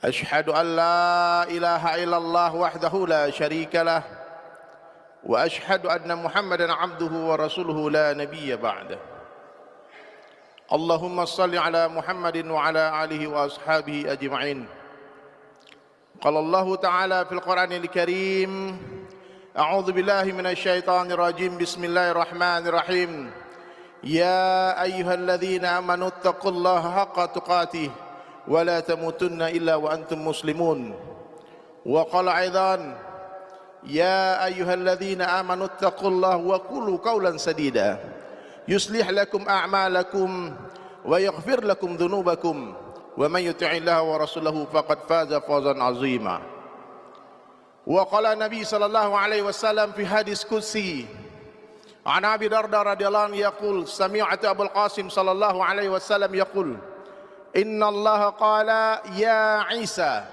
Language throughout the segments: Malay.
أشهد أن لا إله إلا الله وحده لا شريك له وأشهد أن محمدا عبده ورسوله لا نبي بعده. اللهم صل على محمد وعلى آله وأصحابه أجمعين. قال الله تعالى في القرآن الكريم: أعوذ بالله من الشيطان الرجيم. بسم الله الرحمن الرحيم. يا أيها الذين آمنوا اتقوا الله حق تقاته ولا تموتن إلا وأنتم مسلمون. وقال أيضا: يا أيها الذين آمنوا اتقوا الله وقولوا قولا سديدا يصلح لكم أعمالكم ويغفر لكم ذنوبكم ومن يطع الله ورسوله فقد فاز فوزا عظيما. وقال النبي صلى الله عليه وسلم في حديث قدسي عن أبي درداء رضي الله عنه يقول: سمعت أبو القاسم صلى الله عليه وسلم يقول: إن الله قال يا عيسى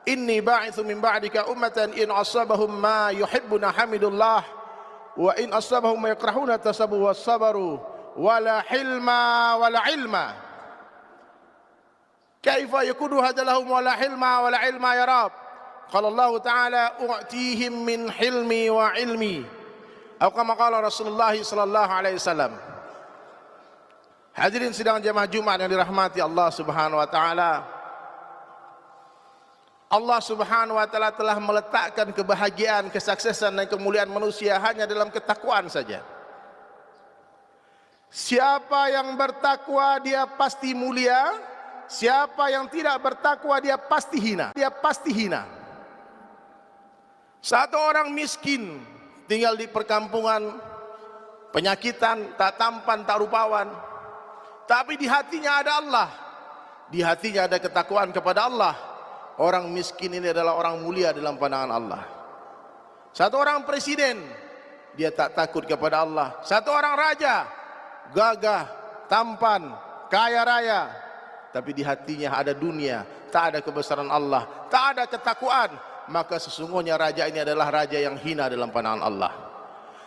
إني باعث من بعدك أمة إن أصابهم ما يحبون حمد الله وإن أصابهم ما يكرهون تسبوا والصبروا ولا حلم ولا علم. كيف يكون هذا لهم ولا حلم ولا علم يا رب؟ قال الله تعالى: أعطيهم من حلمي وعلمي، أو كما قال رسول الله صلى الله عليه وسلم. Hadirin sidang jamaah Jumat yang dirahmati Allah Subhanahu wa taala. Allah Subhanahu wa taala telah meletakkan kebahagiaan, kesuksesan dan kemuliaan manusia hanya dalam ketakwaan saja. Siapa yang bertakwa dia pasti mulia, siapa yang tidak bertakwa dia pasti hina. Dia pasti hina. Satu orang miskin tinggal di perkampungan, penyakitan, tak tampan, tak rupawan, tapi di hatinya ada Allah, di hatinya ada ketakwaan kepada Allah. Orang miskin ini adalah orang mulia dalam pandangan Allah. Satu orang presiden, dia tak takut kepada Allah. Satu orang raja, gagah, tampan, kaya raya, tapi di hatinya ada dunia, tak ada kebesaran Allah, tak ada ketakwaan, maka sesungguhnya raja ini adalah raja yang hina dalam pandangan Allah.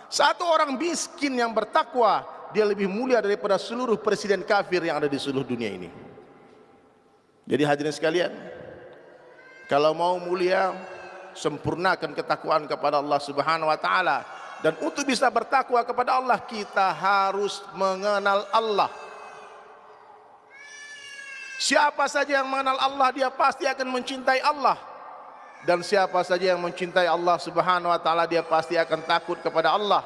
Satu orang miskin yang bertakwa, dia lebih mulia daripada seluruh presiden kafir yang ada di seluruh dunia ini. Jadi hadirin sekalian, kalau mau mulia, sempurnakan ketakwaan kepada Allah Subhanahu wa taala. Dan untuk bisa bertakwa kepada Allah, kita harus mengenal Allah. Siapa saja yang mengenal Allah, dia pasti akan mencintai Allah. Dan siapa saja yang mencintai Allah Subhanahu wa taala, dia pasti akan takut kepada Allah.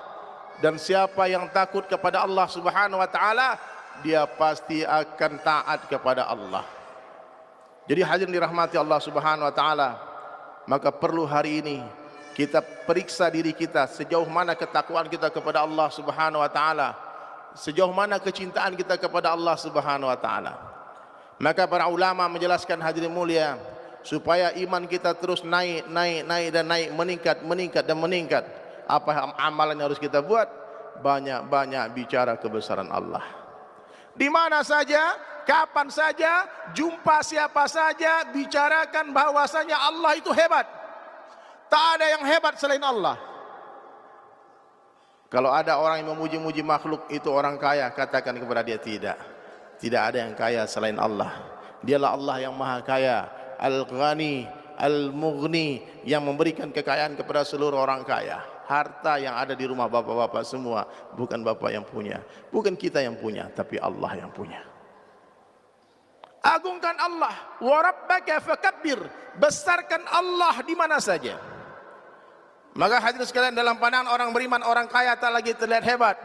Dan siapa yang takut kepada Allah Subhanahu wa taala, dia pasti akan taat kepada Allah. Jadi hadirin dirahmati Allah Subhanahu wa taala, maka perlu hari ini kita periksa diri kita, sejauh mana ketakwaan kita kepada Allah Subhanahu wa taala, sejauh mana kecintaan kita kepada Allah Subhanahu wa taala. Maka para ulama menjelaskan hadirin mulia, supaya iman kita terus naik dan naik, meningkat dan meningkat. Apa amalan yang harus kita buat? Banyak-banyak bicara kebesaran Allah. Di mana saja, kapan saja, jumpa siapa saja, bicarakan bahwasanya Allah itu hebat. Tak ada yang hebat selain Allah. Kalau ada orang yang memuji-muji makhluk, itu orang kaya, katakan kepada dia tidak. Tidak ada yang kaya selain Allah. Dialah Allah yang maha kaya, Al-Ghani, Al-Mughni, yang memberikan kekayaan kepada seluruh orang kaya. Harta yang ada di rumah bapak-bapak semua bukan bapak yang punya, bukan kita yang punya, tapi Allah yang punya. Agungkan Allah, wa rabbaka fakabbir, besarkan Allah di mana saja. Maka hadirin sekalian, dalam pandangan orang beriman, orang kaya tak lagi terlihat hebat.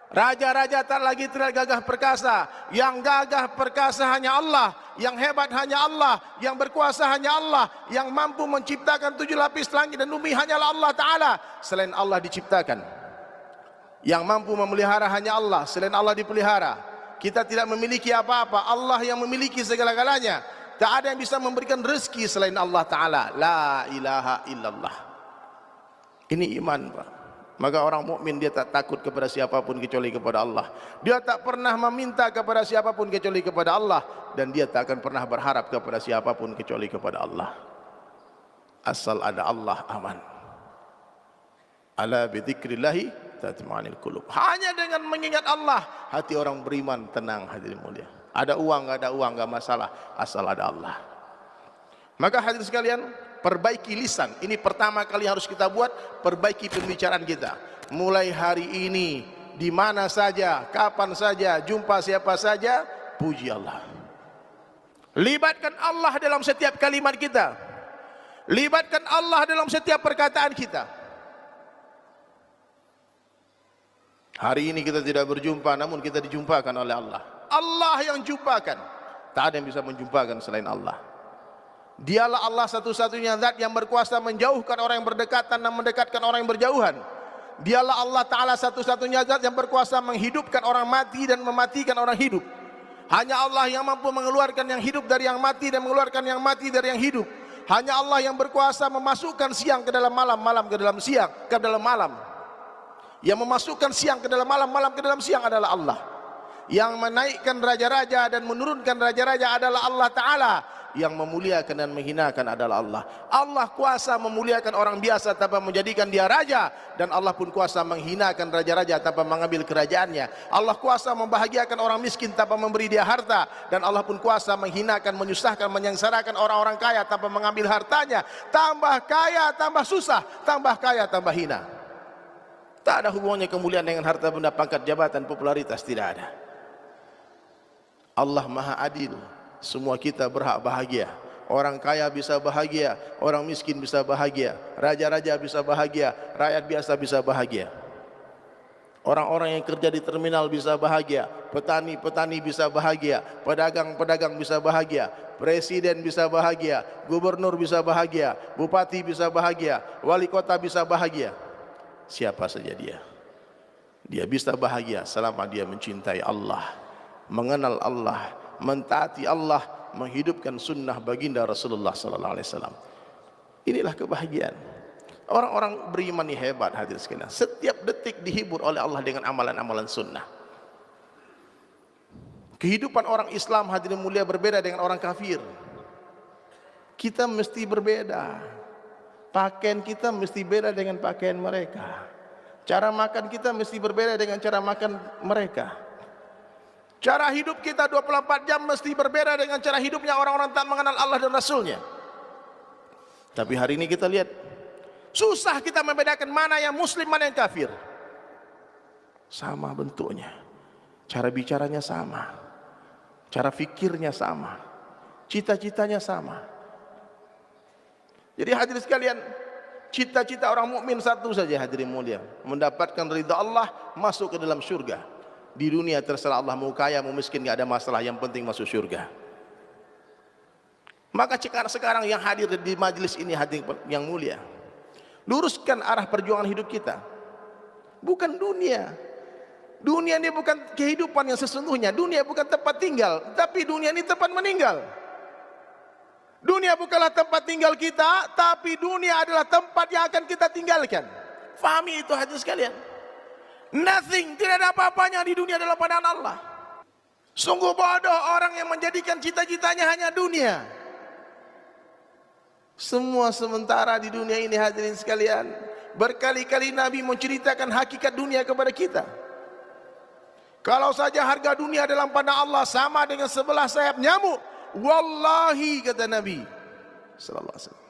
Raja-raja tak lagi terlihat gagah perkasa. Yang gagah perkasa hanya Allah, yang hebat hanya Allah, yang berkuasa hanya Allah, yang mampu menciptakan 7 lapis langit dan bumi hanyalah Allah Ta'ala. Selain Allah diciptakan. Yang mampu memelihara hanya Allah, selain Allah dipelihara. Kita tidak memiliki apa-apa, Allah yang memiliki segala-galanya. Tak ada yang bisa memberikan rezeki selain Allah Ta'ala. La ilaha illallah. Ini iman, Pak. Maka orang mukmin dia tak takut kepada siapapun kecuali kepada Allah. Dia tak pernah meminta kepada siapapun kecuali kepada Allah, dan dia tak akan pernah berharap kepada siapapun kecuali kepada Allah. Asal ada Allah, aman. Ala bi dzikrillah tatma'inul qulub. Hanya dengan mengingat Allah, hati orang beriman tenang, hadirin mulia. Ada uang, enggak ada uang, enggak masalah, asal ada Allah. Maka hadirin sekalian, perbaiki lisan. Ini pertama kali harus kita buat, perbaiki pembicaraan kita. Mulai hari ini, di mana saja, kapan saja, jumpa siapa saja, puji Allah. Libatkan Allah dalam setiap kalimat kita. Libatkan Allah dalam setiap perkataan kita. Hari ini kita tidak berjumpa, namun kita dijumpakan oleh Allah. Allah yang jumpakan. Tak ada yang bisa menjumpakan selain Allah. Dialah Allah satu-satunya zat yang berkuasa menjauhkan orang yang berdekatan dan mendekatkan orang yang berjauhan. Dialah Allah Ta'ala satu-satunya zat yang berkuasa menghidupkan orang mati dan mematikan orang hidup. Hanya Allah yang mampu mengeluarkan yang hidup dari yang mati dan mengeluarkan yang mati dari yang hidup. Hanya Allah yang berkuasa memasukkan siang ke dalam malam, malam ke dalam siang, ke dalam malam. Yang memasukkan siang ke dalam malam, malam ke dalam siang adalah Allah. Yang menaikkan raja-raja dan menurunkan raja-raja adalah Allah Ta'ala. Yang memuliakan dan menghinakan adalah Allah. Allah kuasa memuliakan orang biasa tanpa menjadikan dia raja, dan Allah pun kuasa menghinakan raja-raja tanpa mengambil kerajaannya. Allah kuasa membahagiakan orang miskin tanpa memberi dia harta, dan Allah pun kuasa menghinakan, menyusahkan, menyengsarakan orang-orang kaya tanpa mengambil hartanya. Tambah kaya, tambah susah, tambah kaya, tambah hina. Tak ada hubungannya kemuliaan dengan harta benda, pangkat, jabatan, popularitas, tidak ada. Allah Maha Adil. Semua kita berhak bahagia. Orang kaya bisa bahagia, orang miskin bisa bahagia, raja-raja bisa bahagia, rakyat biasa bisa bahagia. Orang-orang yang kerja di terminal bisa bahagia, petani-petani bisa bahagia, pedagang-pedagang bisa bahagia, presiden bisa bahagia, gubernur bisa bahagia, bupati bisa bahagia, wali kota bisa bahagia. Siapa saja dia. Dia bisa bahagia selama dia mencintai Allah, mengenal Allah, mentaati Allah, menghidupkan sunnah baginda Rasulullah sallallahu alaihi wasallam. Inilah kebahagiaan. Orang-orang beriman ini hebat hadirin sekalian. Setiap detik dihibur oleh Allah dengan amalan-amalan sunnah. Kehidupan orang Islam hadirin mulia berbeda dengan orang kafir. Kita mesti berbeda. Pakaian kita mesti beda dengan pakaian mereka. Cara makan kita mesti berbeda dengan cara makan mereka. Cara hidup kita 24 jam mesti berbeda dengan cara hidupnya orang-orang tak mengenal Allah dan Rasulnya. Tapi hari ini kita lihat, susah kita membedakan mana yang muslim, mana yang kafir. Sama bentuknya, cara bicaranya sama, cara fikirnya sama, cita-citanya sama. Jadi hadirin sekalian, cita-cita orang mukmin satu saja hadirin mulia, mendapatkan ridha Allah, masuk ke dalam surga. Di dunia terserah Allah, mau kaya mau miskin gak ada masalah, yang penting masuk surga. Maka sekarang yang hadir di majelis ini hadirin yang mulia, luruskan arah perjuangan hidup kita. Bukan dunia. Dunia ini bukan kehidupan yang sesungguhnya. Dunia bukan tempat tinggal, tapi dunia ini tempat meninggal. Dunia bukanlah tempat tinggal kita, tapi dunia adalah tempat yang akan kita tinggalkan. Fahami itu hadirin sekalian. Nothing, tidak ada apa-apanya di dunia dalam pandangan Allah. Sungguh bodoh orang yang menjadikan cita-citanya hanya dunia. Semua sementara di dunia ini hadirin sekalian. Berkali-kali Nabi menceritakan hakikat dunia kepada kita. Kalau saja harga dunia dalam pandangan Allah sama dengan sebelah sayap nyamuk, wallahi kata Nabi sallallahu alaihi wasallam,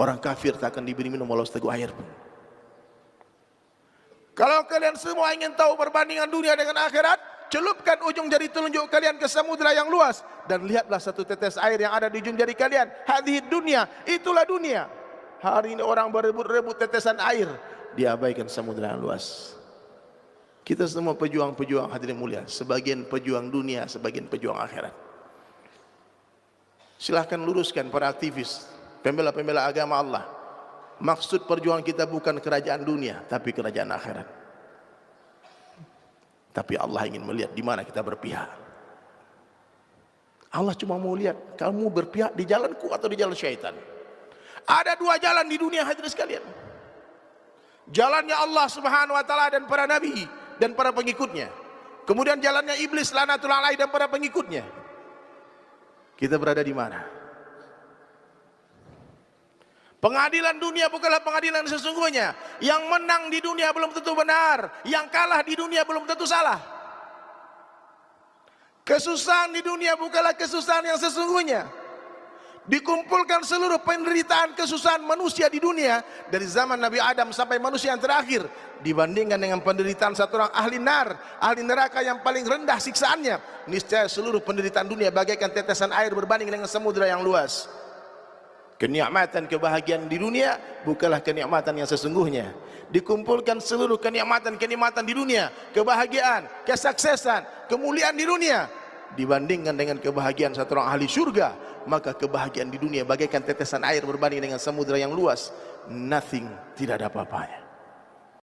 orang kafir tak akan diberi minum walau seteguk air pun. Kalau kalian semua ingin tahu perbandingan dunia dengan akhirat, celupkan ujung jari telunjuk kalian ke samudera yang luas dan lihatlah satu tetes air yang ada di ujung jari kalian. Hadhihi dunia, itulah dunia. Hari ini orang berebut-rebut tetesan air, diabaikan samudera yang luas. Kita semua pejuang-pejuang hadirin mulia, sebagian pejuang dunia, sebagian pejuang akhirat. Silahkan luruskan para aktivis, pembela-pembela agama Allah. Maksud perjuangan kita bukan kerajaan dunia, tapi kerajaan akhirat. Tapi Allah ingin melihat di mana kita berpihak. Allah cuma mau lihat kamu berpihak di jalanku atau di jalan syaitan. Ada dua jalan di dunia hadirin sekalian. Jalannya Allah Subhanahu wa taala dan para nabi dan para pengikutnya. Kemudian jalannya iblis laknatullah alaihi dan para pengikutnya. Kita berada di mana? Pengadilan dunia bukanlah pengadilan sesungguhnya. Yang menang di dunia belum tentu benar, yang kalah di dunia belum tentu salah. Kesusahan di dunia bukanlah kesusahan yang sesungguhnya. Dikumpulkan seluruh penderitaan kesusahan manusia di dunia dari zaman Nabi Adam sampai manusia yang terakhir, dibandingkan dengan penderitaan satu orang ahli neraka yang paling rendah siksaannya, niscaya seluruh penderitaan dunia bagaikan tetesan air berbanding dengan samudra yang luas. Kenikmatan kebahagiaan di dunia bukanlah kenikmatan yang sesungguhnya. Dikumpulkan seluruh kenikmatan di dunia, kebahagiaan, kesuksesan, kemuliaan di dunia, dibandingkan dengan kebahagiaan satu orang ahli surga, maka kebahagiaan di dunia bagaikan tetesan air berbanding dengan samudra yang luas. Nothing, tidak ada apa-apanya.